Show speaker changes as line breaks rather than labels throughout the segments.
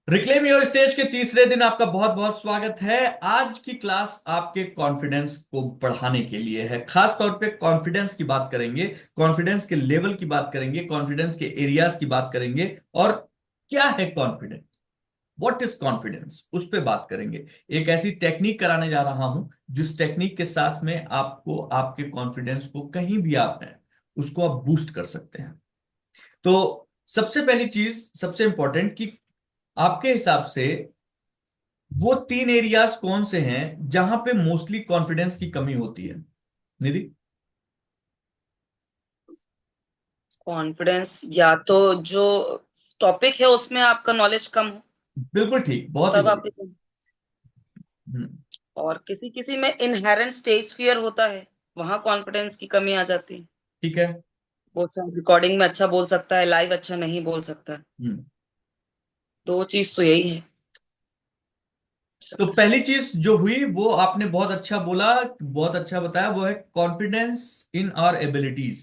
Reclaim your stage के तीसरे दिन आपका बहुत बहुत स्वागत है। आज की क्लास आपके कॉन्फिडेंस को बढ़ाने के लिए है। खास तौर पे कॉन्फिडेंस की बात करेंगे, कॉन्फिडेंस के लेवल की बात करेंगे, कॉन्फिडेंस के एरियाज की बात करेंगे और क्या है कॉन्फिडेंस, व्हाट इज कॉन्फिडेंस, उस पे बात करेंगे। एक ऐसी टेक्निक कराने जा रहा हूं जिस टेक्निक के साथ में आपको आपके कॉन्फिडेंस को कहीं भी आप हैं उसको आप बूस्ट कर सकते हैं। तो सबसे पहली चीज, सबसे इंपॉर्टेंट कि आपके हिसाब से वो तीन एरियाज कौन से हैं जहां पे मोस्टली कॉन्फिडेंस की कमी होती है, निधि?
कॉन्फिडेंस या तो जो टॉपिक है उसमें आपका नॉलेज कम हो
बिल्कुल ठीक, बहुत ही
तब
बढ़िया।
आपकी।
हम्म,
और किसी किसी में इनहेरेंट स्टेज फियर होता है, वहां कॉन्फिडेंस की कमी आ जाती है।
ठीक है।
वो सब रिकॉर्डिंग में अच्छा बोल सकता है, लाइव अच्छा नहीं बोल सकता है।
हम्म।
दो चीज तो यही है।
तो पहली चीज जो हुई वो आपने बहुत अच्छा बोला, बहुत अच्छा बताया, वो है कॉन्फिडेंस इन आवर एबिलिटीज।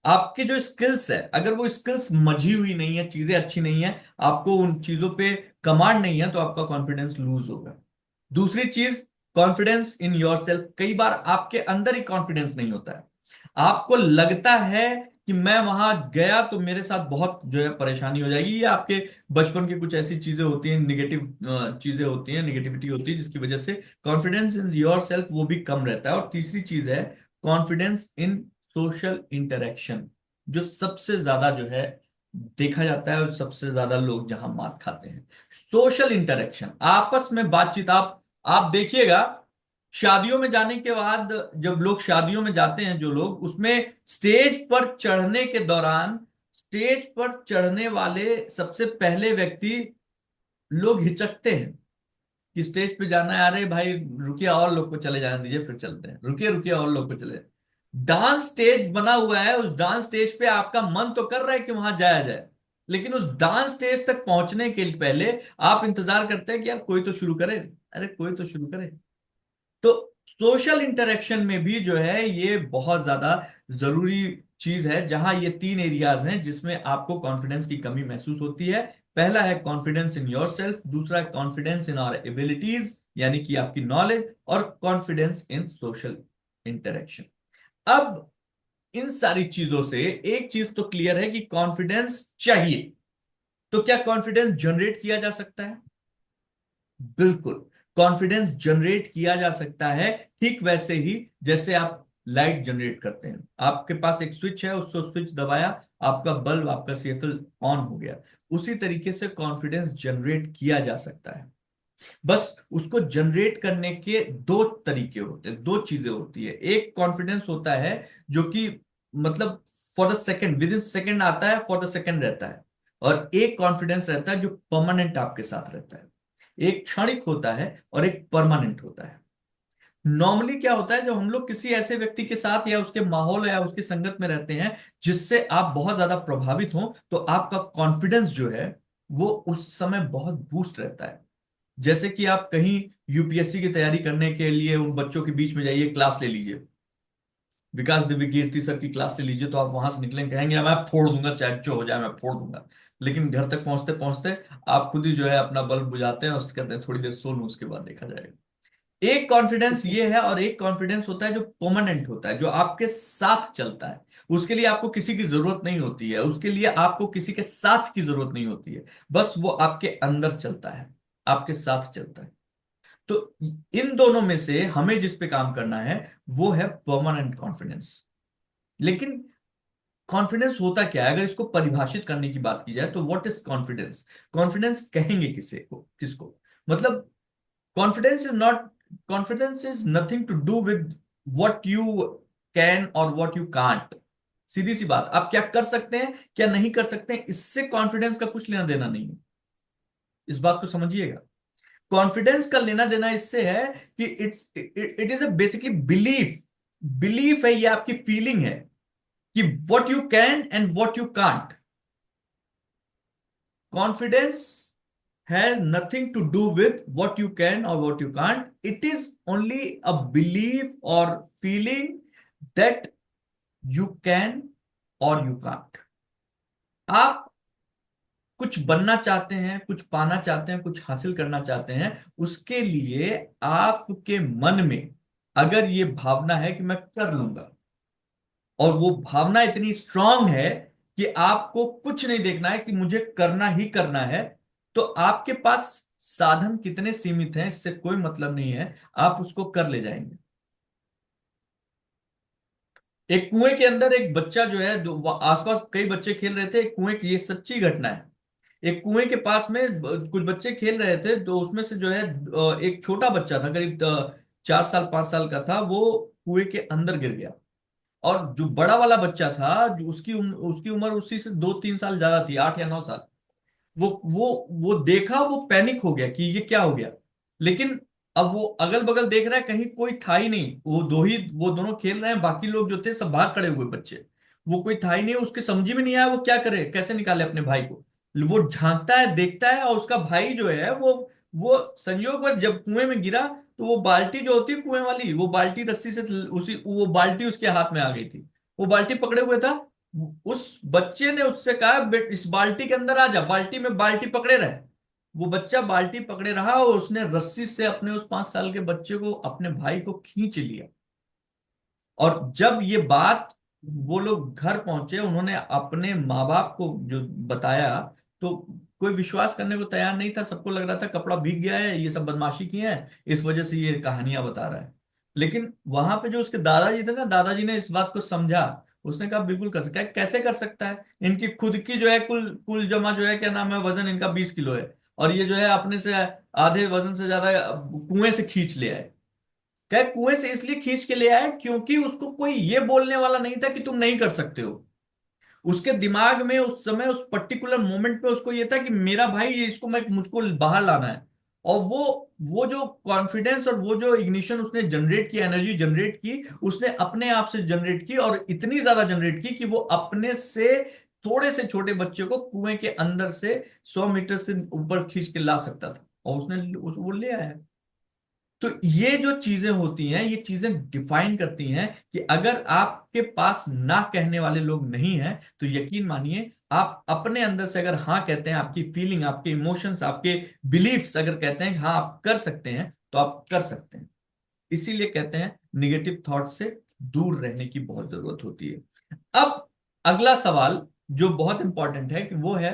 आपके जो स्किल्स है, अगर वो स्किल्स मझी हुई नहीं है, चीजें अच्छी नहीं है, आपको उन चीजों पे कमांड नहीं है, तो आपका कॉन्फिडेंस लूज होगा। दूसरी चीज, कॉन्फिडेंस इन योरसेल्फ। कई बार आपके अंदर ही कॉन्फिडेंस नहीं होता है। आपको लगता है कि मैं वहां गया तो मेरे साथ बहुत जो है परेशानी हो जाएगी, या आपके बचपन की कुछ ऐसी चीजें होती हैं, निगेटिव चीजें होती हैं, निगेटिविटी होती है, जिसकी वजह से कॉन्फिडेंस इन योर सेल्फ वो भी कम रहता है। और तीसरी चीज है कॉन्फिडेंस इन सोशल इंटरेक्शन, जो सबसे ज्यादा जो है देखा जाता है और सबसे ज्यादा लोग जहां मात खाते हैं। सोशल इंटरेक्शन, आपस में बातचीत। आप देखिएगा, शादियों में जाने के बाद, जब लोग शादियों में जाते हैं, जो लोग उसमें स्टेज पर चढ़ने के दौरान, स्टेज पर चढ़ने वाले सबसे पहले व्यक्ति, लोग हिचकते हैं कि स्टेज पे जाना है, अरे भाई रुकिए और लोग को चले जाने दीजिए फिर चलते हैं, रुकिए रुकिए और लोग को चले। डांस स्टेज बना हुआ है, उस डांस स्टेज पे आपका मन तो कर रहा है कि वहां जाया जाए, लेकिन उस डांस स्टेज तक पहुंचने के पहले आप इंतजार करते हैं कि यार कोई तो शुरू करे, अरे कोई तो शुरू करे। तो सोशल इंटरेक्शन में भी जो है ये बहुत ज्यादा जरूरी चीज है, जहां ये तीन एरियाज हैं जिसमें आपको कॉन्फिडेंस की कमी महसूस होती है। पहला है कॉन्फिडेंस इन योरसेल्फ, दूसरा है कॉन्फिडेंस इन आवर एबिलिटीज यानी कि आपकी नॉलेज, और कॉन्फिडेंस इन सोशल इंटरेक्शन। अब इन सारी चीजों से एक चीज तो क्लियर है कि कॉन्फिडेंस चाहिए। तो क्या कॉन्फिडेंस जनरेट किया जा सकता है? बिल्कुल, कॉन्फिडेंस जनरेट किया जा सकता है। ठीक वैसे ही जैसे आप लाइट जनरेट करते हैं, आपके पास एक स्विच है, उसको स्विच दबाया, आपका बल्ब, आपका सीएफएल ऑन हो गया। उसी तरीके से कॉन्फिडेंस जनरेट किया जा सकता है। बस उसको जनरेट करने के दो तरीके होते हैं, दो चीजें होती है। एक कॉन्फिडेंस होता है जो कि मतलब for the second, with in second आता है, फॉर द सेकंड रहता है। और एक कॉन्फिडेंस रहता है जो परमानेंट आपके साथ रहता है। एक क्षणिक होता है और एक परमानेंट होता है। नॉर्मली क्या होता है, जब हम लोग किसी ऐसे व्यक्ति के साथ या उसके माहौल या उसकी संगत में रहते हैं जिससे आप बहुत ज्यादा प्रभावित हो, तो आपका कॉन्फिडेंस जो है वो उस समय बहुत बूस्ट रहता है। जैसे कि आप कहीं यूपीएससी की तैयारी करने के लिए उन बच्चों के बीच में जाइए, क्लास ले लीजिए, विकास दिव्य कीर्ति सर की क्लास ले लीजिए, तो आप वहां से निकलेंगे कहेंगे मैं फोड़ दूंगा, चाहे जो हो जाए मैं फोड़ दूंगा। लेकिन घर तक पहुंचते पहुंचते आप खुद ही जो है अपना बल्ब बुझाते हैं, उसके कहते हैं थोड़ी देर सो लूं, उसके बाद देखा जाएगा। एक कॉन्फिडेंस ये है, और एक कॉन्फिडेंस होता है जो परमानेंट होता है, जो आपके साथ चलता है। उसके लिए आपको किसी की जरूरत नहीं होती है, उसके लिए आपको किसी के साथ की जरूरत नहीं होती है, बस वो आपके अंदर चलता है, आपके साथ चलता है। तो इन दोनों में से हमें जिस पे काम करना है वो है परमानेंट कॉन्फिडेंस। लेकिन कॉन्फिडेंस होता क्या है, अगर इसको परिभाषित करने की बात की जाए तो व्हाट इज कॉन्फिडेंस? कॉन्फिडेंस कहेंगे किसे को, किसको? मतलब confidence is not, confidence is nothing to do with what you can और व्हाट यू कांट। सीधी सी बात, आप क्या कर सकते हैं क्या नहीं कर सकते हैं, इससे कॉन्फिडेंस का कुछ लेना देना नहीं है। इस बात को समझिएगा। कॉन्फिडेंस का लेना देना इससे है कि it is a basically belief. Belief है, ये आपकी फीलिंग है कि what you can and what you can't. Confidence has nothing to do with what you can or what you can't. It is only a belief or feeling that you can or you can't. आप कुछ बनना चाहते हैं, कुछ पाना चाहते हैं, कुछ हासिल करना चाहते हैं, उसके लिए आपके मन में अगर ये भावना है कि मैं कर लूंगा, और वो भावना इतनी स्ट्रांग है कि आपको कुछ नहीं देखना है कि मुझे करना ही करना है, तो आपके पास साधन कितने सीमित हैं इससे कोई मतलब नहीं है, आप उसको कर ले जाएंगे। एक कुएं के अंदर एक बच्चा जो है, आसपास कई बच्चे खेल रहे थे, एक कुएं की, ये सच्ची घटना है। एक कुएं के पास में कुछ बच्चे खेल रहे थे, तो उसमें से जो है एक छोटा बच्चा था, करीब 4 साल 5 साल का था, वो कुएं के अंदर गिर गया। और जो बड़ा वाला बच्चा था, जो उसकी उम्र उसी से 2 3 साल ज्यादा थी, 8 या 9 साल। वो देखा, वो पैनिक हो गया कि ये क्या हो गया। लेकिन अब वो अगल बगल देख रहा है, कहीं कोई था ही नहीं, वो दोनों खेल रहे हैं, बाकी लोग जो थे सब भाग खड़े हुए बच्चे। वो कोई था ही नहीं, उसके समझ में नहीं आया वो क्या करे, कैसे निकाले अपने भाई को। वो झांकता है, देखता है, और उसका भाई जो है वो संयोग बस जब कुएं में गिरा, तो वो बाल्टी जो होती है कुएं वाली, वो बाल्टी रस्सी से उसी वो बाल्टी उसके हाथ में आ गई थी। वो बाल्टी पकड़े हुए था। उस बच्चे ने उससे कहा, बेट इस बाल्टी के अंदर आ जा, बाल्टी में बाल्टी पकड़े रहे। वो बच्चा बाल्टी पकड़े रहा, और उसने रस्सी से अपने उस 5 साल के बच्चे को, अपने भाई को खींच लिया। और जब ये बात, वो लोग घर पहुंचे, उन्होंने अपने माँ बाप को जो बताया, तो कोई विश्वास करने को तैयार नहीं था। सबको लग रहा था कपड़ा भीग गया है, ये सब बदमाशी की है, इस वजह से ये कहानियां बता रहा है। लेकिन वहां पे जो उसके दादाजी थे ना, दादाजी ने इस बात को समझा। उसने कहा बिल्कुल कर सकता है, कैसे कर सकता है, इनकी खुद की जो है कुल कुल जमा जो है, क्या नाम है, वजन इनका 20 किलो है, और ये जो है अपने से आधे वजन से ज्यादा कुएं से खींच लिया है। क्या कुएं से इसलिए खींच के ले आया क्योंकि उसको कोई ये बोलने वाला नहीं था कि तुम नहीं कर सकते हो। उसके दिमाग में उस समय, उस पर्टिकुलर मोमेंट पे उसको ये था कि मेरा भाई ये, इसको मैं मुझको बाहर लाना है। और वो जो कॉन्फिडेंस और वो जो इग्निशन उसने जनरेट की, एनर्जी जनरेट की, उसने अपने आप से जनरेट की, और इतनी ज्यादा जनरेट की कि वो अपने से थोड़े से छोटे बच्चे को कुएं के अंदर से 100 मीटर से ऊपर खींच के ला सकता था, और वो ले आया। तो ये जो चीजें होती हैं, ये चीजें डिफाइन करती हैं कि अगर आपके पास ना कहने वाले लोग नहीं हैं, तो यकीन मानिए, आप अपने अंदर से अगर हाँ कहते हैं, आपकी फीलिंग, आपके इमोशंस, आपके बिलीफ्स अगर कहते हैं हाँ आप कर सकते हैं, तो आप कर सकते हैं। इसीलिए कहते हैं निगेटिव थॉट से दूर रहने की बहुत जरूरत होती है। अब अगला सवाल जो बहुत इंपॉर्टेंट है, कि वो है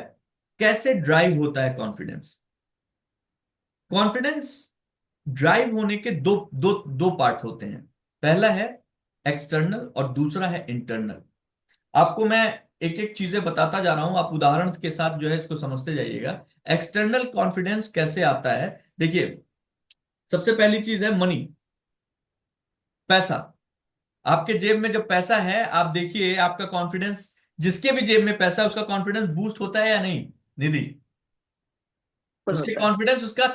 कैसे ड्राइव होता है कॉन्फिडेंस। कॉन्फिडेंस ड्राइव होने के दो दो दो पार्ट होते हैं। पहला है एक्सटर्नल, और दूसरा है इंटरनल। आपको मैं एक एक चीजें बताता जा रहा हूं, आप उदाहरण के साथ जो है इसको समझते जाइएगा। एक्सटर्नल कॉन्फिडेंस कैसे आता है, देखिए, सबसे पहली चीज है मनी, पैसा। आपके जेब में जब पैसा है, आप देखिए आपका कॉन्फिडेंस, जिसके भी जेब में पैसा है उसका कॉन्फिडेंस बूस्ट होता है या नहीं, निधि?
बिल्कुल
उसके
होता है।
कॉन्फिडेंस, उसका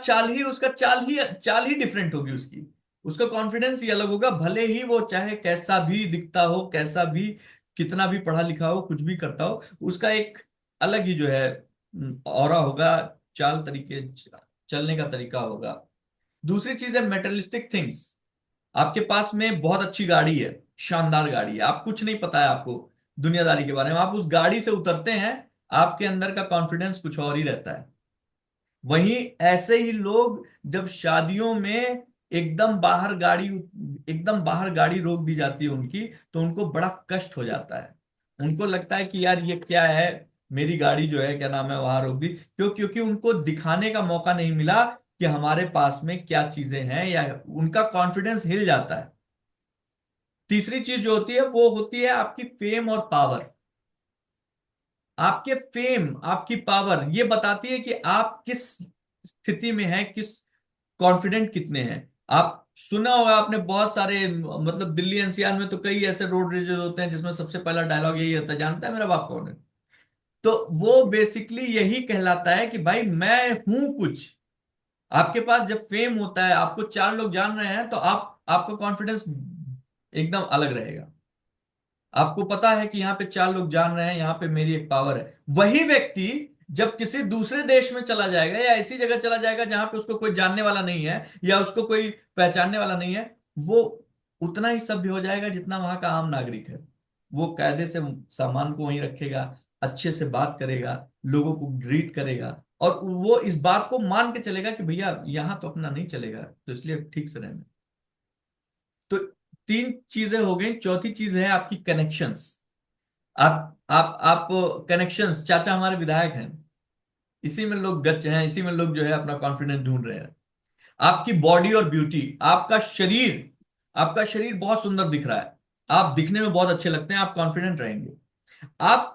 चाल ही डिफरेंट होगी उसकी। उसका कॉन्फिडेंस ही अलग होगा, भले ही वो चाहे कैसा भी दिखता हो, कैसा भी, कितना भी पढ़ा लिखा हो, कुछ भी करता हो, उसका एक अलग ही जो है ऑरा होगा, चाल तरीके, चलने का तरीका होगा। दूसरी चीज है मेटेरियलिस्टिक थिंग्स। आपके पास में बहुत अच्छी गाड़ी है, शानदार गाड़ी है, आप कुछ नहीं पता है आपको दुनियादारी के बारे में, आप उस गाड़ी से उतरते हैं, आपके अंदर का कॉन्फिडेंस कुछ और ही रहता है। वहीं ऐसे ही लोग जब शादियों में एकदम बाहर गाड़ी रोक दी जाती है उनकी, तो उनको बड़ा कष्ट हो जाता है। उनको लगता है कि यार ये क्या है, मेरी गाड़ी जो है, क्या नाम है, वहां रोक दी क्यों? क्योंकि उनको दिखाने का मौका नहीं मिला कि हमारे पास में क्या चीजें हैं, या उनका कॉन्फिडेंस हिल जाता है। तीसरी चीज जो होती है, वो होती है आपकी फेम और पावर। आपके फेम, आपकी पावर ये बताती है कि आप किस स्थिति में हैं, किस कॉन्फिडेंट कितने हैं। आप सुना होगा आपने बहुत सारे, मतलब दिल्ली एनसीआर में तो कई ऐसे रोड रेजेस होते हैं जिसमें सबसे पहला डायलॉग यही होता है, जानता है मेरा बाप कौन है? तो वो बेसिकली यही कहलाता है कि भाई मैं हूं कुछ। आपके पास जब फेम होता है, आपको 4 लोग जान रहे हैं, तो आपका कॉन्फिडेंस एकदम अलग रहेगा। आपको पता है कि यहाँ पे 4 लोग जान रहे हैं, यहाँ पे मेरी एक पावर है। वही व्यक्ति जब किसी दूसरे देश में चला जाएगा, या ऐसी जगह चला जाएगा जहां पे उसको कोई जानने वाला नहीं है, या उसको कोई पहचानने वाला नहीं है, वो उतना ही सभ्य हो जाएगा जितना वहां का आम नागरिक है। वो कायदे से सामान को वहीं रखेगा, अच्छे से बात करेगा, लोगों को ग्रीट करेगा, और वो इस बात को मान के चलेगा कि भैया यहां तो अपना नहीं चलेगा, तो इसलिए ठीक से रहना। तो तीन चीजें हो गई, चौथी चीज है आपकी कनेक्शंस। आप कनेक्शंस, चाचा हमारे विधायक हैं, इसी में लोग गच्च हैं, इसी में लोग जो है अपना कॉन्फिडेंस ढूंढ रहे हैं। आपकी बॉडी और ब्यूटी, आपका शरीर बहुत सुंदर दिख रहा है, आप दिखने में बहुत अच्छे लगते हैं, आप कॉन्फिडेंट रहेंगे। आप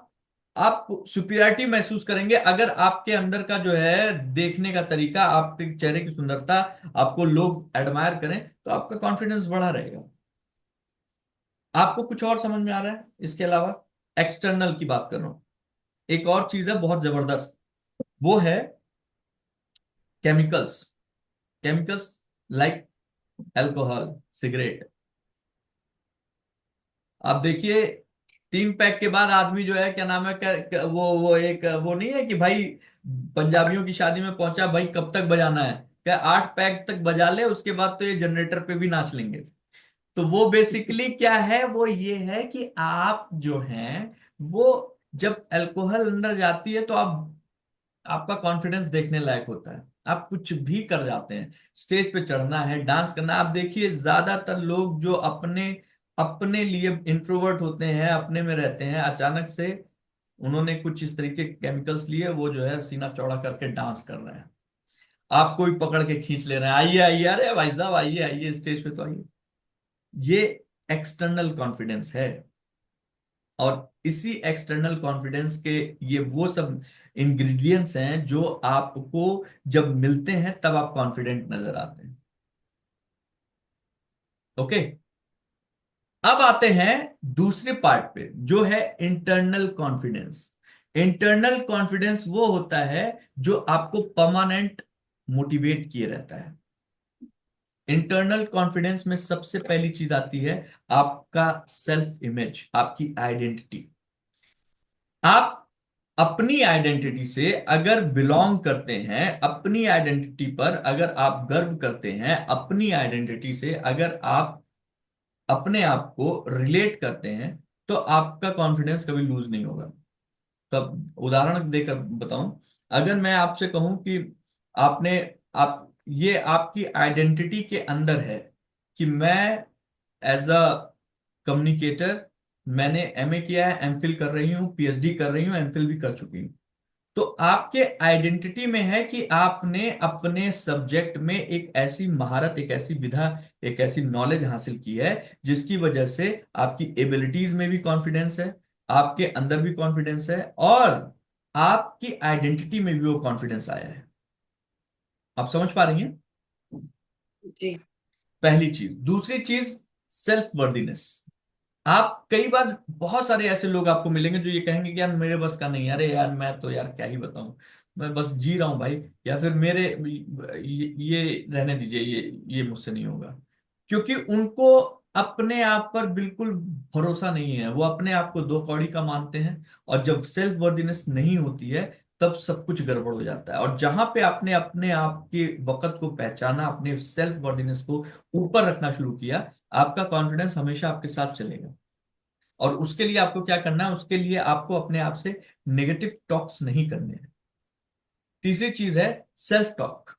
आप सुपीरियरिटी महसूस करेंगे अगर आपके अंदर का जो है देखने का तरीका, आपके चेहरे की सुंदरता, आपको लोग एडमायर करें, तो आपका कॉन्फिडेंस बढ़ा रहेगा। आपको कुछ और समझ में आ रहा है इसके अलावा? एक्सटर्नल की बात कर रहा हूं। एक और चीज है बहुत जबरदस्त, वो है chemicals. Chemicals like alcohol, cigarette. आप देखिए, 3 पैक के बाद आदमी जो है, क्या नाम है, वो एक वो नहीं है कि भाई पंजाबियों की शादी में पहुंचा, भाई कब तक बजाना है, क्या 8 पैक तक बजा ले, उसके बाद तो ये जनरेटर पे भी नाच लेंगे। तो वो बेसिकली क्या है, वो ये है कि आप जो हैं, वो जब अल्कोहल अंदर जाती है तो आप, आपका कॉन्फिडेंस देखने लायक होता है, आप कुछ भी कर जाते हैं। स्टेज पे चढ़ना है, डांस करना है। आप देखिए ज्यादातर लोग जो अपने अपने लिए इंट्रोवर्ट होते हैं, अपने में रहते हैं, अचानक से उन्होंने कुछ इस तरीके के केमिकल्स लिए, वो जो है सीना चौड़ा करके डांस कर रहे हैं, आपको भी पकड़ के खींच ले रहे हैं, आइए आइए, अरे भाई साहब आइए आइए स्टेज पे तो आइए। ये एक्सटर्नल कॉन्फिडेंस है। और इसी एक्सटर्नल कॉन्फिडेंस के ये वो सब इंग्रेडिएंट्स हैं जो आपको जब मिलते हैं तब आप कॉन्फिडेंट नजर आते हैं। ओके, अब आते हैं दूसरे पार्ट पे, जो है इंटरनल कॉन्फिडेंस। इंटरनल कॉन्फिडेंस वो होता है जो आपको परमानेंट मोटिवेट किए रहता है। इंटरनल कॉन्फिडेंस में सबसे पहली चीज आती है आपका सेल्फ इमेज, आपकी आइडेंटिटी। आप अपनी आइडेंटिटी से अगर बिलोंग करते हैं, अपनी आइडेंटिटी पर अगर आप गर्व करते हैं, अपनी आइडेंटिटी से अगर आप अपने आप को रिलेट करते हैं, तो आपका कॉन्फिडेंस कभी लूज नहीं होगा। तब उदाहरण देकर बताऊं, अगर मैं आपसे कहूं कि आपने आप ये आपकी आइडेंटिटी के अंदर है कि मैं एज अ कम्युनिकेटर, मैंने एमए किया है, एमफिल कर रही हूँ, पीएचडी कर रही हूँ, एमफिल भी कर चुकी हूँ, तो आपके आइडेंटिटी में है कि आपने अपने सब्जेक्ट में एक ऐसी महारत, एक ऐसी विधा, एक ऐसी नॉलेज हासिल की है जिसकी वजह से आपकी एबिलिटीज में भी कॉन्फिडेंस है, आपके अंदर भी कॉन्फिडेंस है, और आपकी आइडेंटिटी में भी वो कॉन्फिडेंस आया है। आप समझ पा रही हैं?
जी।
पहली चीज। दूसरी चीज, सेल्फ वर्दीनेस। आप कई बार, बहुत सारे ऐसे लोग आपको मिलेंगे जो ये कहेंगे कि यार मेरे बस का नहीं, अरे यार मैं तो यार क्या ही बताऊं, मैं बस जी रहा हूं भाई, या फिर मेरे ये रहने दीजिए, ये मुझसे नहीं होगा। क्योंकि उनको अपने आप पर बिल्कुल भरोसा नहीं है, वो अपने आप को दो कौड़ी का मानते हैं, और जब सेल्फ वर्दीनेस नहीं होती है तब सब कुछ गड़बड़ हो जाता है। और जहां पे आपने अपने आप के वकत को पहचाना, अपने सेल्फ वर्दीनेस को ऊपर रखना शुरू किया, आपका कॉन्फिडेंस हमेशा आपके साथ चलेगा। और उसके लिए आपको क्या करना है, उसके लिए आपको अपने आप से नेगेटिव टॉक्स नहीं करने हैं। तीसरी चीज है सेल्फ टॉक।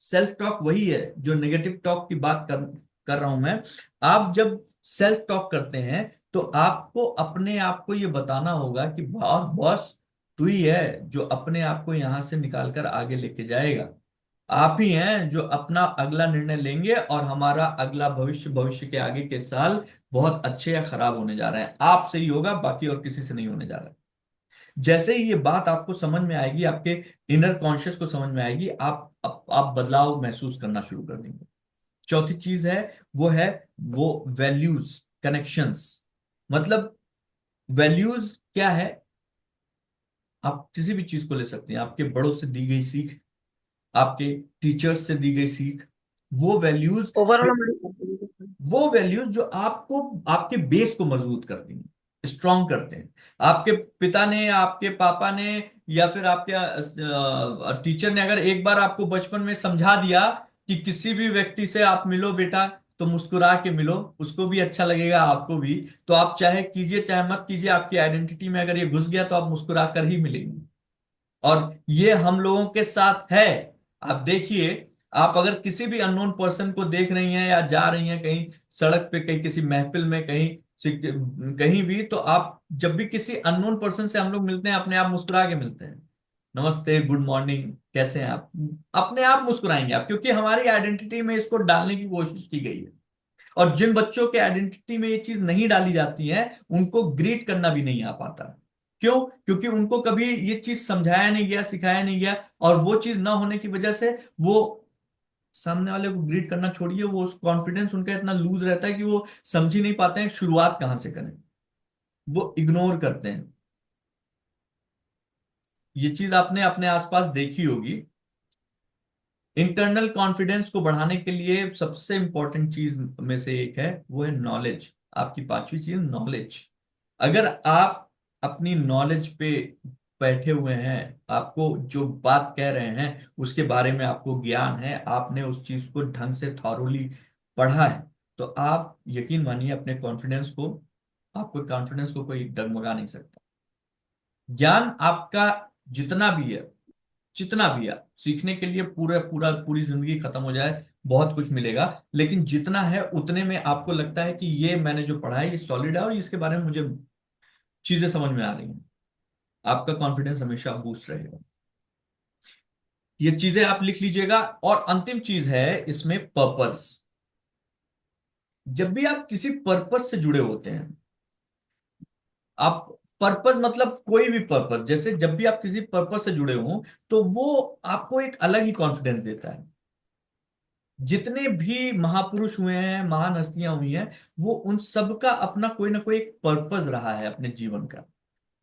सेल्फ टॉक वही है जो नेगेटिव टॉक की बात कर रहा हूं मैं। आप जब सेल्फ टॉक करते हैं, तो आपको अपने आप को ये बताना होगा कि बॉस बॉस तू ही है जो अपने आप को यहां से निकाल कर आगे लेके जाएगा। आप ही हैं जो अपना अगला निर्णय लेंगे, और हमारा अगला भविष्य, भविष्य के आगे के साल बहुत अच्छे या खराब होने जा रहे हैं, आपसे ही होगा, बाकी और किसी से नहीं होने जा रहा है। जैसे ही ये बात आपको समझ में आएगी, आपके इनर कॉन्शियस को समझ में आएगी, आप बदलाव महसूस करना शुरू कर देंगे। चौथी चीज है, वो है वो वैल्यूज, कनेक्शंस। मतलब वैल्यूज क्या है? आप किसी भी चीज को ले सकते हैं, आपके बड़ों से दी गई सीख, आपके टीचर्स से दी गई सीख, वो वैल्यूज,
ओवरऑल
वो वैल्यूज जो आपको, आपके बेस को मजबूत करती हैं, स्ट्रांग करते हैं। आपके पिता ने, आपके पापा ने, या फिर आपके टीचर ने अगर एक बार आपको बचपन में समझा दिया कि किसी भी व्यक्ति से आप मिलो बेटा तो मुस्कुरा के मिलो, उसको भी अच्छा लगेगा, आपको भी। तो आप चाहे कीजिए चाहे मत कीजिए, आपकी आइडेंटिटी में अगर ये घुस गया तो आप मुस्कुरा कर ही मिलेंगे। और ये हम लोगों के साथ है। आप देखिए, आप अगर किसी भी अननोन पर्सन को देख रही हैं या जा रही हैं कहीं सड़क पे, कहीं किसी महफिल में, कहीं कहीं भी, तो आप जब भी किसी अननोन पर्सन से हम लोग मिलते हैं, अपने आप मुस्कुरा के मिलते हैं। नमस्ते, गुड मॉर्निंग, कैसे हैं आप। अपने आप मुस्कुराएंगे आप, क्योंकि हमारी आइडेंटिटी में इसको डालने की कोशिश की गई है। और जिन बच्चों के आइडेंटिटी में ये चीज नहीं डाली जाती है, उनको ग्रीट करना भी नहीं आ पाता। क्यों? क्योंकि उनको कभी ये चीज समझाया नहीं गया, सिखाया नहीं गया। और वो चीज ना होने की वजह से वो सामने वाले को ग्रीट करना छोड़िए, वो कॉन्फिडेंस उनका इतना लूज रहता है कि वो समझ ही नहीं पाते हैं शुरुआत कहां से करें। वो इग्नोर करते हैं। ये चीज आपने अपने आसपास देखी होगी। इंटरनल कॉन्फिडेंस को बढ़ाने के लिए सबसे इंपॉर्टेंट चीज में से एक है, वो है नॉलेज। आपकी पांचवी चीज नॉलेज। अगर आप अपनी नॉलेज पे बैठे हुए हैं, आपको जो बात कह रहे हैं उसके बारे में आपको ज्ञान है, आपने उस चीज को ढंग से थॉरोली पढ़ा है, तो आप यकीन मानिए अपने कॉन्फिडेंस को, आपको कॉन्फिडेंस को कोई डगमगा नहीं सकता। ज्ञान आपका जितना भी है, जितना भी है, सीखने के लिए पूरा पूरा पूरी जिंदगी खत्म हो जाए, बहुत कुछ मिलेगा। लेकिन जितना है उतने में आपको लगता है कि ये मैंने जो पढ़ा है ये सॉलिड है और इसके बारे में मुझे चीजें समझ में आ रही हैं, आपका कॉन्फिडेंस हमेशा बूस्ट रहेगा। ये चीजें आप लिख लीजिएगा। और अंतिम चीज है इसमें, पर्पस। जब भी आप किसी पर्पस से जुड़े होते हैं, आप पर्पस मतलब कोई भी पर्पस, जैसे जब भी आप किसी पर्पस से जुड़े हो, तो वो आपको एक अलग ही कॉन्फिडेंस देता है। जितने भी महापुरुष हुए हैं, महान हस्तियां हुई हैं, वो उन सब का अपना कोई ना कोई एक पर्पस रहा है अपने जीवन का।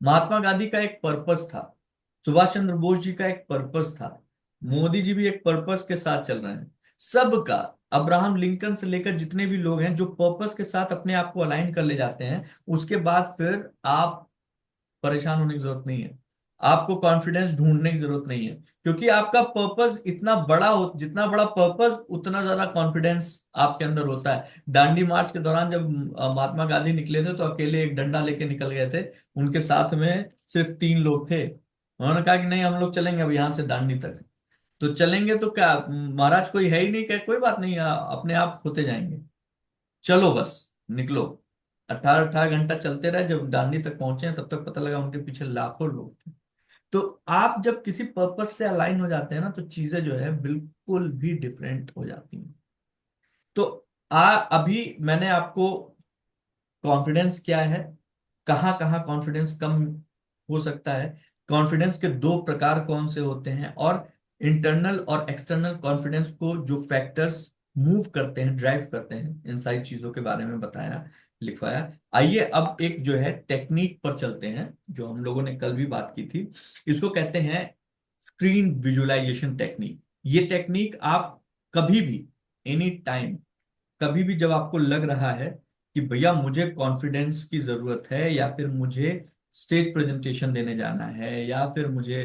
महात्मा गांधी का एक पर्पस था, सुभाष चंद्र बोस जी का एक पर्पस था, मोदी जी भी एक पर्पस के साथ चल रहे हैं। सबका, अब्राहम लिंकन से लेकर जितने भी लोग हैं जो पर्पस के साथ अपने आप को अलाइन कर ले जाते हैं, उसके बाद फिर आप परेशान होने की जरूरत नहीं है। आपको कॉन्फिडेंस ढूंढने की जरूरत नहीं है, क्योंकि आपका पर्पस इतना बड़ा हो, जितना बड़ा पर्पस उतना ज्यादा कॉन्फिडेंस आपके अंदर होता है। दांडी मार्च के दौरान जब महात्मा गांधी निकले थे, तो अकेले एक डंडा लेके निकल गए थे। उनके साथ में सिर्फ 3 लोग थे। उन्होंने कहा कि नहीं, हम लोग चलेंगे अब यहाँ से दांडी तक। तो चलेंगे तो क्या, महाराज कोई है ही नहीं, क्या कोई बात नहीं, अपने आप होते जाएंगे, चलो बस निकलो। 18-18 घंटा चलते रहे, जब दांडी तक पहुंचे तब तक पता लगा उनके पीछे लाखों लोग थे। तो आप जब किसी पर्पस से अलाइन हो जाते हैं ना, तो चीजें जो है बिल्कुल भी डिफरेंट हो जाती हैं। तो अभी मैंने आपको कॉन्फिडेंस क्या है, कहाँ कहाँ कॉन्फिडेंस कम हो सकता है, कॉन्फिडेंस के 2 प्रकार कौन से होते हैं, और इंटरनल और एक्सटर्नल कॉन्फिडेंस को जो फैक्टर्स मूव करते हैं, ड्राइव करते हैं, इन सारी चीजों के बारे में बताया, लिखवाया। आइए अब एक जो है टेक्निक पर चलते हैं, जो हम लोगों ने कल भी बात की थी। इसको कहते हैं स्क्रीन विजुअलाइजेशन टेक्निक। ये टेक्निक आप कभी भी, एनी टाइम, कभी भी जब आपको लग रहा है कि भैया मुझे कॉन्फिडेंस की जरूरत है, या फिर मुझे स्टेज प्रेजेंटेशन देने जाना है, या फिर मुझे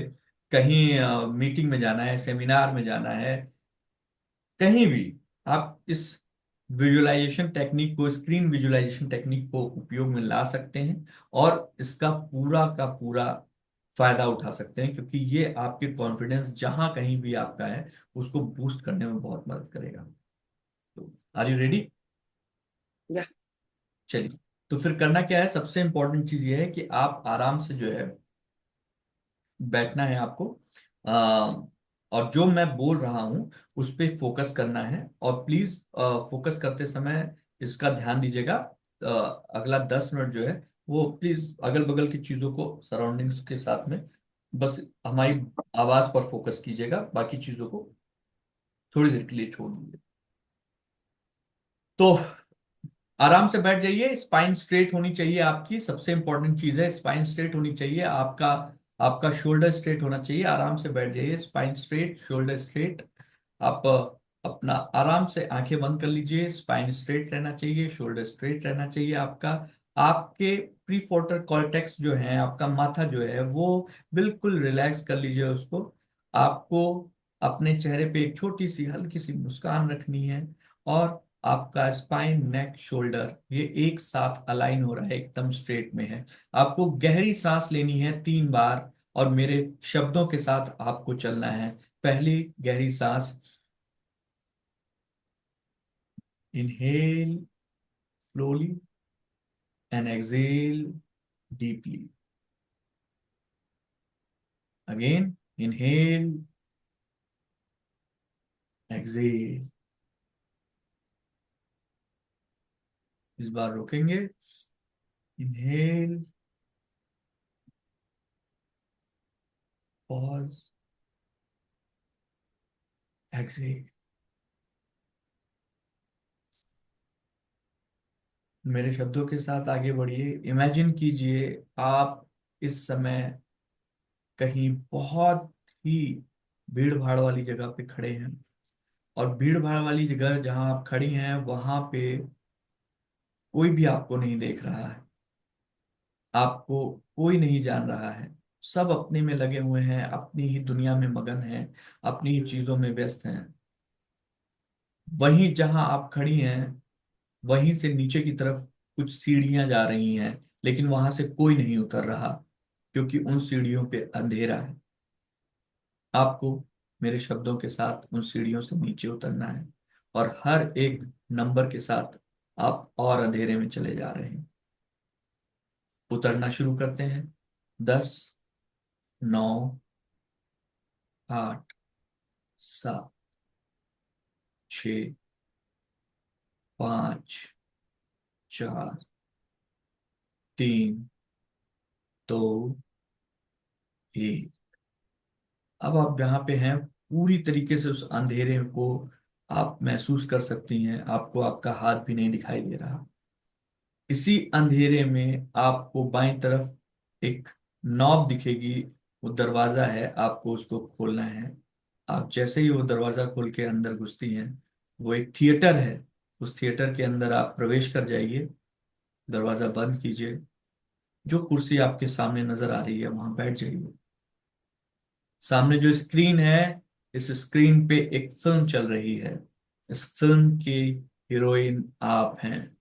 कहीं मीटिंग में जाना है, सेमिनार में जाना है, कहीं भी, आप इस विजुअलाइजेशन टेक्निक को, स्क्रीन विजुअलाइजेशन टेक्निक को उपयोग में ला सकते हैं। और इसका पूरा का पूरा फायदा उठा सकते हैं, क्योंकि ये आपके कॉन्फिडेंस जहां कहीं भी आपका है उसको बूस्ट करने में बहुत मदद करेगा। तो आर यू रेडी?
या
चलिए। तो फिर करना क्या है, सबसे इंपॉर्टेंट चीज ये है कि आप आराम से जो है बैठना है आपको। आ, और जो मैं बोल रहा हूं उस पे फोकस करना है। और प्लीज फोकस करते समय इसका ध्यान दीजिएगा, अगला 10 मिनट जो है वो प्लीज अगल बगल की चीजों को, सराउंडिंग्स के साथ में बस हमारी आवाज पर फोकस कीजिएगा, बाकी चीजों को थोड़ी देर के लिए छोड़ दीजिए। तो आराम से बैठ जाइए, स्पाइन स्ट्रेट होनी चाहिए, आपकी सबसे इंपॉर्टेंट चीज है, स्पाइन स्ट्रेट होनी चाहिए आपका। आपका शोल्डर स्ट्रेट होना चाहिए। आराम से बैठ जाइए, स्पाइन स्ट्रेट, शोल्डर स्ट्रेट। आप अपना आराम से आंखें बंद कर लीजिए, स्पाइन स्ट्रेट रहना चाहिए, शोल्डर स्ट्रेट रहना चाहिए आपका। आपके प्रीफ्रंटल कॉर्टेक्स जो है, आपका माथा जो है वो बिल्कुल रिलैक्स कर लीजिए उसको। आपको अपने चेहरे पे एक छोटी सी हल्की सी मुस्कान रखनी है। और आपका स्पाइन, नेक, शोल्डर ये एक साथ अलाइन हो रहा है, एकदम स्ट्रेट में है। आपको गहरी सांस लेनी है 3 बार, और मेरे शब्दों के साथ आपको चलना है। पहली गहरी सांस, inhale slowly and exhale deeply. Again, inhale, exhale. इस बार रोकेंगे। Inhale, pause, exhale. मेरे शब्दों के साथ आगे बढ़िए। इमेजिन कीजिए आप इस समय कहीं बहुत ही भीड़ भाड़ वाली जगह पे खड़े हैं, और भीड़ भाड़ वाली जगह जहां आप खड़ी हैं वहां पे कोई भी आपको नहीं देख रहा है, आपको कोई नहीं जान रहा है। सब अपने में लगे हुए हैं, अपनी ही दुनिया में मगन हैं, अपनी ही चीजों में व्यस्त हैं। वहीं जहां आप खड़ी हैं, वहीं से नीचे की तरफ कुछ सीढ़ियां जा रही हैं, लेकिन वहां से कोई नहीं उतर रहा, क्योंकि उन सीढ़ियों पे अंधेरा है। आपको मेरे शब्दों के साथ उन सीढ़ियों से नीचे उतरना है, और हर एक नंबर के साथ आप और अंधेरे में चले जा रहे हैं। उतरना शुरू करते हैं। 10, 9, 8, 7, 6, 5, 4, 3, 2, 1। अब आप यहाँ पे हैं, पूरी तरीके से उस अंधेरे को आप महसूस कर सकती हैं। आपको आपका हाथ भी नहीं दिखाई दे रहा। इसी अंधेरे में आपको बाईं तरफ एक नॉब दिखेगी। वो दरवाजा है, आपको उसको खोलना है। आप जैसे ही वो दरवाजा खोल के अंदर घुसती हैं, वो एक थिएटर है। उस थिएटर के अंदर आप प्रवेश कर जाइए। दरवाजा बंद कीजिए। जो कुर्सी आपके सामने नजर आ रही है वहां बैठ जाइए। सामने जो स्क्रीन है, इस स्क्रीन पे एक फिल्म चल रही है। इस फिल्म की हीरोइन आप हैं।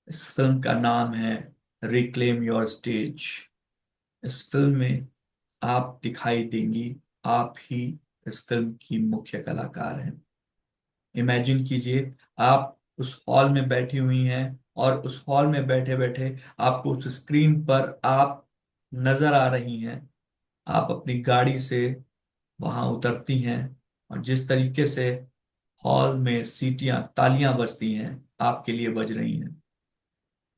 इस फिल्म का नाम है रिक्लेम योर स्टेज। इस फिल्म में आप दिखाई देंगी। आप ही इस फिल्म की मुख्य कलाकार हैं। इमेजिन कीजिए आप उस हॉल में बैठी हुई हैं, और उस हॉल में बैठे बैठे आपको उस स्क्रीन पर आप नजर आ रही हैं। आप अपनी गाड़ी से वहां उतरती हैं, और जिस तरीके से हॉल में सीटियां, तालियां बजती हैं, आपके लिए बज रही हैं।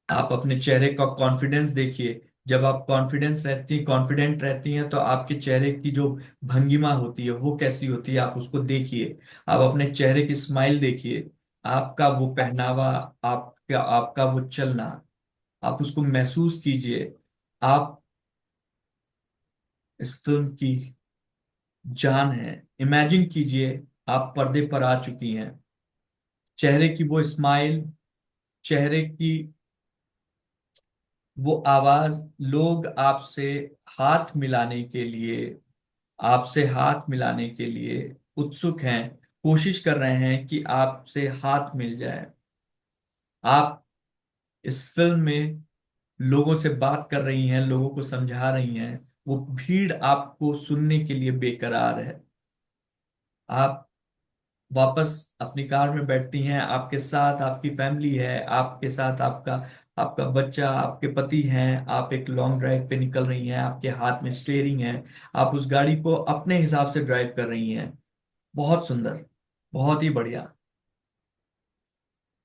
आप अपने चेहरे का कॉन्फिडेंस देखिए। जब आप कॉन्फिडेंट रहती हैं, तो आपके चेहरे की जो भंगिमा होती है वो कैसी होती है, आप उसको देखिए। आप अपने चेहरे की स्माइल देखिए। आपका वो पहनावा, आपका आपका वो चलना, आप उसको महसूस कीजिए। आप इस फिल्म की जान है। इमेजिन कीजिए आप पर्दे पर आ चुकी हैं। चेहरे की वो स्माइल, चेहरे की वो आवाज, लोग आपसे हाथ मिलाने के लिए उत्सुक हैं, कोशिश कर रहे हैं कि आपसे हाथ मिल जाए। आप इस फिल्म में लोगों से बात कर रही हैं, लोगों को समझा रही हैं। वो भीड़ आपको सुनने के लिए बेकरार है। आप वापस अपनी कार में बैठती हैं। आपके साथ आपकी फैमिली है, आपके साथ आपका आपका बच्चा, आपके पति हैं। आप एक लॉन्ग ड्राइव पे निकल रही हैं, आपके हाथ में स्टीयरिंग है। आप उस गाड़ी को अपने हिसाब से ड्राइव कर रही हैं। बहुत सुंदर, बहुत ही बढ़िया।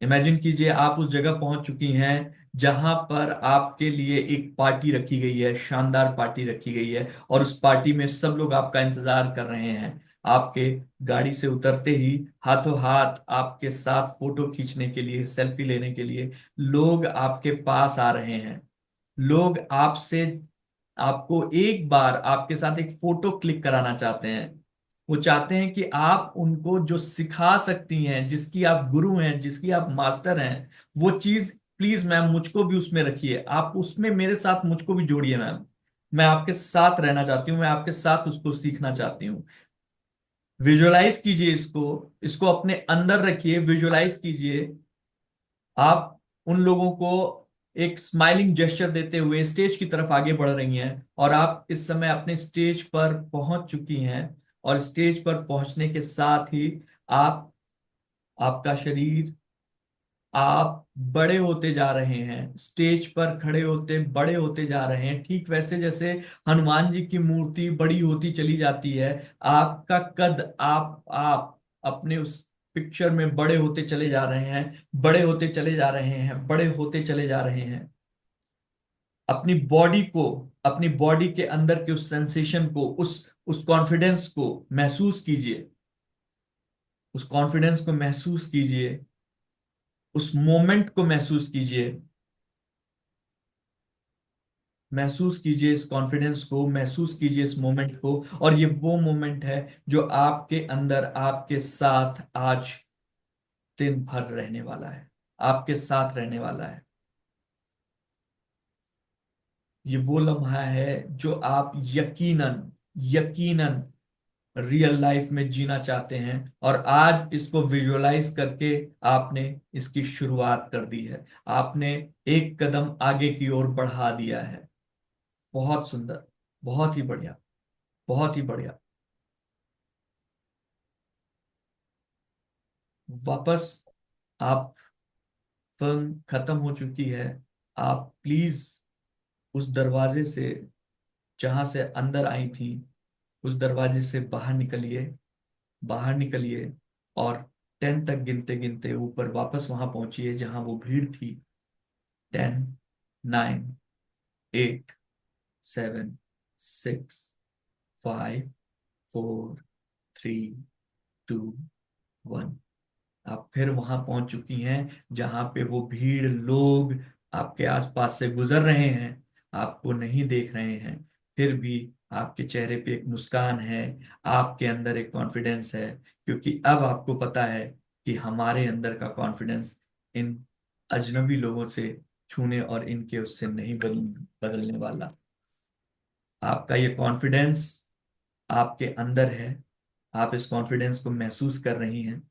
इमेजिन कीजिए आप उस जगह पहुंच चुकी हैं जहां पर आपके लिए एक पार्टी रखी गई है, शानदार पार्टी रखी गई है, और उस पार्टी में सब लोग आपका इंतजार कर रहे हैं। आपके गाड़ी से उतरते ही हाथों हाथ आपके साथ फोटो खींचने के लिए, सेल्फी लेने के लिए लोग आपके पास आ रहे हैं। लोग आपसे आपको एक बार आपके साथ एक फोटो क्लिक कराना चाहते हैं। वो चाहते हैं कि आप उनको जो सिखा सकती हैं, जिसकी आप गुरु हैं, जिसकी आप मास्टर हैं, वो चीज प्लीज मैम मुझको भी उसमें रखिए। आप उसमें मेरे साथ मुझको भी जोड़िए मैम। मैं आपके साथ रहना चाहती हूँ, मैं आपके साथ उसको सीखना चाहती हूँ। विजुअलाइज कीजिए इसको, इसको अपने अंदर रखिए, विजुअलाइज कीजिए। आप उन लोगों को एक स्माइलिंग जेस्चर देते हुए स्टेज की तरफ आगे बढ़ रही हैं, और आप इस समय अपने स्टेज पर पहुंच चुकी हैं। और स्टेज पर पहुंचने के साथ ही आप आपका शरीर, आप बड़े होते जा रहे हैं, स्टेज पर खड़े होते बड़े होते जा रहे हैं, ठीक वैसे जैसे हनुमान जी की मूर्ति बड़ी होती चली जाती है। आपका कद, आप अपने उस पिक्चर में बड़े होते चले जा रहे हैं, बड़े होते चले जा रहे हैं, बड़े होते चले जा रहे हैं। अपनी बॉडी को, अपनी बॉडी के अंदर के उस सेंसेशन को, उस कॉन्फिडेंस को महसूस कीजिए। उस कॉन्फिडेंस को महसूस कीजिए, उस मोमेंट को महसूस कीजिए। महसूस कीजिए इस कॉन्फिडेंस को, महसूस कीजिए इस मोमेंट को। और ये वो मोमेंट है जो आपके अंदर आपके साथ आज दिन भर रहने वाला है, आपके साथ रहने वाला है। ये वो लम्हा है जो आप यकीनन, यकीनन रियल लाइफ में जीना चाहते हैं। और आज इसको विजुअलाइज करके आपने इसकी शुरुआत कर दी है, आपने एक कदम आगे की ओर बढ़ा दिया है। बहुत सुंदर, बहुत ही बढ़िया, बहुत ही बढ़िया। वापस, आप, फिल्म खत्म हो चुकी है। आप प्लीज उस दरवाजे से, जहां से अंदर आई थी, उस दरवाजे से बाहर निकलिए, बाहर निकलिए। और 10 तक गिनते गिनते ऊपर वापस वहां पहुंचिए जहां वो भीड़ थी। 10, 9, 8, 7, 6, 5, 4, 3, 2, 1। आप फिर वहां पहुंच चुकी हैं जहां पे वो भीड़ लोग आपके आसपास से गुजर रहे हैं, आपको नहीं देख रहे हैं। फिर भी आपके चेहरे पे एक मुस्कान है, आपके अंदर एक कॉन्फिडेंस है, क्योंकि अब आपको पता है कि हमारे अंदर का कॉन्फिडेंस इन अजनबी लोगों से छूने और इनके उससे नहीं बदलने वाला। आपका ये कॉन्फिडेंस आपके अंदर है, आप इस कॉन्फिडेंस को महसूस कर रही हैं।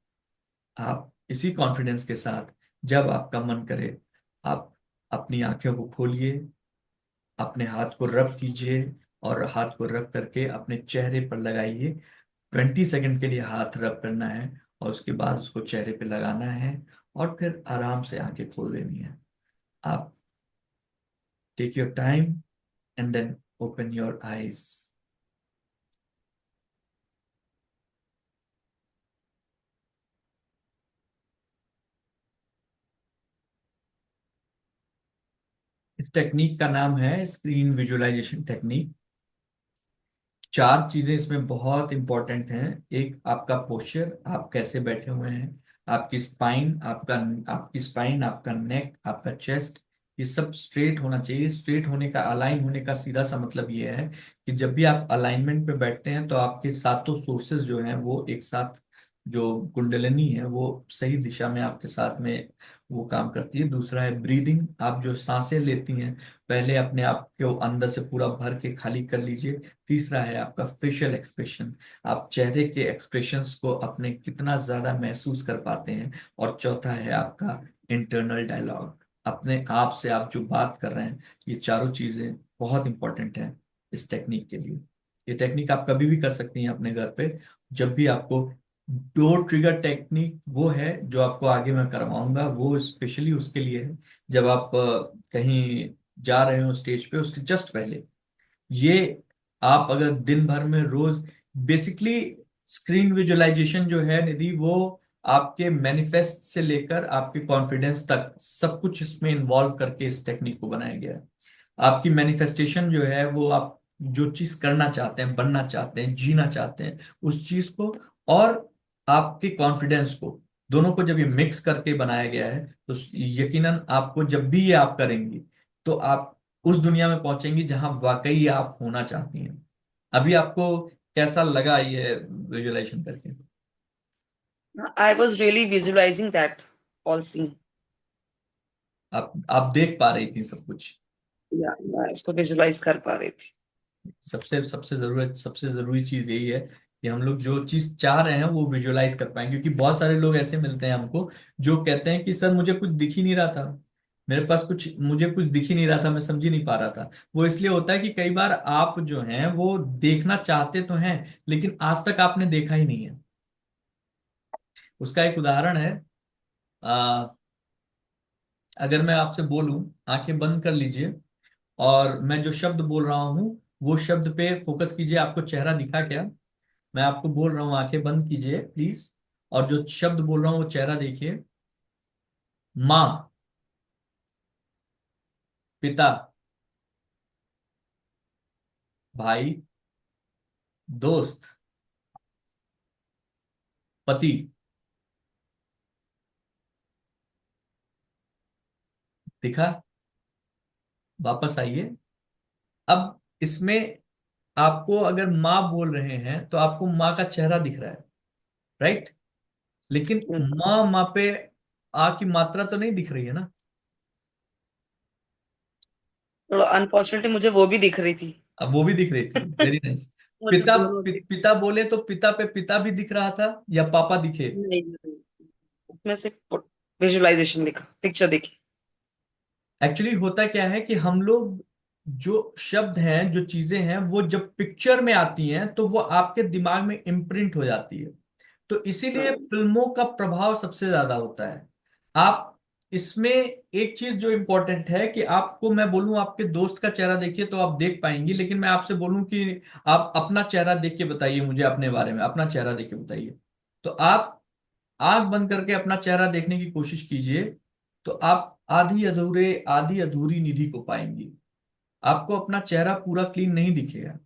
आप इसी कॉन्फिडेंस के साथ, जब आपका मन करे, आप अपनी आंखों को खोलिए, अपने हाथ को रब कीजिए, और हाथ को रब करके अपने चेहरे पर लगाइए। 20 सेकंड के लिए हाथ रब करना है, और उसके बाद उसको चेहरे पे लगाना है, और फिर आराम से आंखें खोल देनी है। आप take your time and then open your eyes. इस टेक्निक का नाम है स्क्रीन विजुअलाइजेशन टेक्निक। 4 चीजें इसमें बहुत इंपॉर्टेंट हैं। एक, आपका पोस्चर, आप कैसे बैठे हुए हैं, आपकी स्पाइन, आपकी स्पाइन, आपका नेक, आपका चेस्ट, ये सब स्ट्रेट होना चाहिए। स्ट्रेट होने का, अलाइन होने का सीधा सा मतलब ये है कि जब भी आप अलाइनमेंट पे बैठते हैं तो आपके सातों सोर्सेज जो हैं वो एक साथ, जो कुंडलिनी है वो सही दिशा में आपके साथ में वो काम करती है। दूसरा है ब्रीदिंग, आप जो सांसें लेती हैं पहले अपने आप को अंदर से पूरा भर के खाली कर लीजिए। तीसरा है आपका फेशियल एक्सप्रेशन, आप चेहरे के एक्सप्रेशंस को अपने कितना ज्यादा महसूस कर पाते हैं। और चौथा है आपका इंटरनल डायलॉग, अपने आप से आप जो बात कर रहे हैं। ये चारों चीजें बहुत इंपॉर्टेंट हैं इस टेक्निक के लिए। ये टेक्निक आप कभी भी कर सकती हैं अपने घर पे, जब भी आपको। डोर ट्रिगर टेक्निक वो है जो आपको आगे मैं करवाऊंगा, वो स्पेशली उसके लिए है जब आप कहीं जा रहे हो स्टेज पे, उसके जस्ट पहले। ये आप अगर दिन भर में रोज, बेसिकली स्क्रीन विजुअलाइजेशन जो है निधि, वो आपके मैनिफेस्ट से लेकर आपके कॉन्फिडेंस तक सब कुछ इसमें इन्वॉल्व करके इस टेक्निक को बनाया गया है। आपकी मैनिफेस्टेशन जो है वो आप जो चीज करना चाहते हैं, बनना चाहते हैं, जीना चाहते हैं, उस चीज को और आपके कॉन्फिडेंस को, दोनों को जब ये मिक्स करके बनाया गया है तो यकीनन आपको, जब भी ये आप करेंगी तो आप उस दुनिया में पहुंचेंगी जहां वाकई आप होना चाहती हैं। अभी आपको कैसा लगा ये विजुअलाइजेशन करके?
I was really visualizing that all scene.
आप देख पा रही थी सब कुछ?
या मैं इसको विजुलाइज कर पा रही थी।
सबसे सबसे जरूरत, सबसे जरूरी चीज यही है कि हम लोग जो चीज चाह रहे हैं वो विजुअलाइज कर पाए, क्योंकि बहुत सारे लोग ऐसे मिलते हैं हमको जो कहते हैं कि सर मुझे कुछ दिख ही नहीं रहा था, मेरे पास कुछ, मुझे कुछ दिख ही नहीं रहा था, मैं समझ ही नहीं पा रहा था। वो इसलिए होता है कि कई बार आप जो हैं वो देखना चाहते तो हैं, लेकिन आज तक आपने देखा ही नहीं है। उसका एक उदाहरण है, आ, अगर मैं आपसे बोलूं आंखें बंद कर लीजिए, और मैं जो शब्द बोल रहा हूं वो शब्द पे फोकस कीजिए, आपको चेहरा दिखा क्या? मैं आपको बोल रहा हूँ आंखें बंद कीजिए प्लीज, और जो शब्द बोल रहा हूँ वो चेहरा देखिए। माँ, पिता, भाई, दोस्त, पति। दिखा? वापस आइए। अब इसमें आपको अगर माँ बोल रहे हैं तो आपको माँ का चेहरा दिख रहा है, राइट? लेकिन
बिल्कुल।
माँ पे आ की मात्रा तो नहीं दिख रही है ना।
थोड़ा अनफॉर्चुनेटली मुझे वो भी दिख रही थी।
अब वो भी दिख रही थी, वेरी नाइस।
मुझे
पिता,
दोनों दिख।
पिता बोले तो पिता पे पिता भी दिख रहा था या पापा दिखे?
नहीं नहीं, उसमें से विजुअलाइजेशन दिखा, पिक्चर दिखी।
एक्चुअली होता क्या है कि हम लोग, जो शब्द हैं, जो चीजें हैं, वो जब पिक्चर में आती हैं तो वो आपके दिमाग में इम्प्रिंट हो जाती है। तो इसीलिए
हम्म।
फिल्मों का प्रभाव सबसे ज्यादा होता है। आप इसमें एक चीज जो इम्पोर्टेंट है कि आपको मैं बोलूं आपके दोस्त का चेहरा देखिए तो आप देख पाएंगे, लेकिन मैं आपसे बोलूं कि आप अपना चेहरा देख के बताइए मुझे अपने बारे में, अपना चेहरा देख के बताइए। तो आप आंख बंद करके अपना चेहरा देखने की कोशिश कीजिए, तो आप आधी अधूरी निधि को पाएंगी। आपको अपना चेहरा पूरा क्लीन नहीं दिखेगा।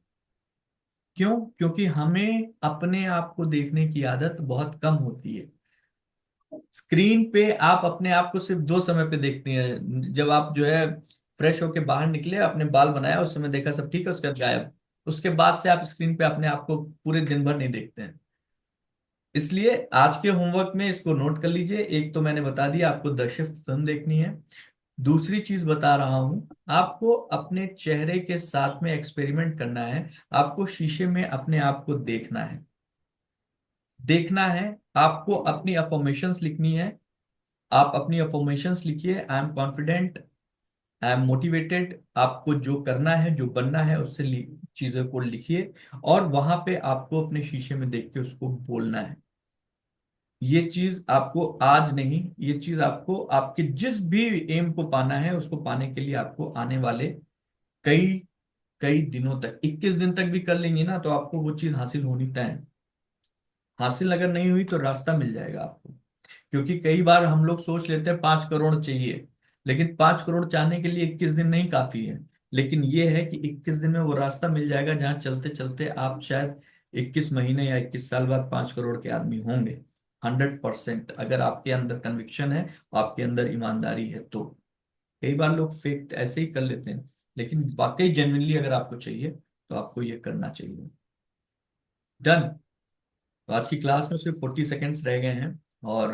क्यों? क्योंकि हमें अपने आप को देखने की आदत बहुत कम होती है। स्क्रीन पे आप अपने आप को सिर्फ दो समय पे देखते हैं, जब आप जो है फ्रेश होके बाहर निकले, अपने बाल बनाया, उस समय देखा सब ठीक है, उसके बाद गायब। उसके बाद से आप स्क्रीन पे अपने आप को पूरे दिन भर नहीं देखते हैं। इसलिए आज के होमवर्क में इसको नोट कर लीजिए। एक तो मैंने बता दिया आपको द शिफ्ट फिल्म देखनी है। दूसरी चीज बता रहा हूं, आपको अपने चेहरे के साथ में एक्सपेरिमेंट करना है। आपको शीशे में अपने आप को देखना है, देखना है। आपको अपनी अफर्मेशंस लिखनी है। आप अपनी अफर्मेशंस लिखिए, I am confident, I am motivated. आपको जो करना है, जो बनना है, उससे चीजों को लिखिए, और वहां पे आपको अपने शीशे में देख के उसको बोलना है। ये चीज आपको आज नहीं, ये चीज आपको आपके जिस भी एम को पाना है उसको पाने के लिए आपको आने वाले कई कई दिनों तक, 21 दिन तक भी कर लेंगे ना तो आपको वो चीज हासिल होनी तय है। हासिल अगर नहीं हुई तो रास्ता मिल जाएगा आपको। क्योंकि कई बार हम लोग सोच लेते हैं 5 करोड़ चाहिए, लेकिन 5 करोड़ चाहने के लिए 21 दिन नहीं काफी है। लेकिन ये है कि 21 दिन में वो रास्ता मिल जाएगा जहां चलते चलते आप शायद 21 महीने या 21 साल बाद 5 करोड़ के आदमी होंगे। 100%, अगर आपके अंदर कन्विक्शन है, आपके अंदर ईमानदारी है तो। कई बार लोग फेक ऐसे ही कर लेते हैं, लेकिन वाकई जेन्युइनली अगर आपको चाहिए तो आपको ये करना चाहिए। डन। तो आज की क्लास में सिर्फ 40 सेकेंड्स रह गए हैं, और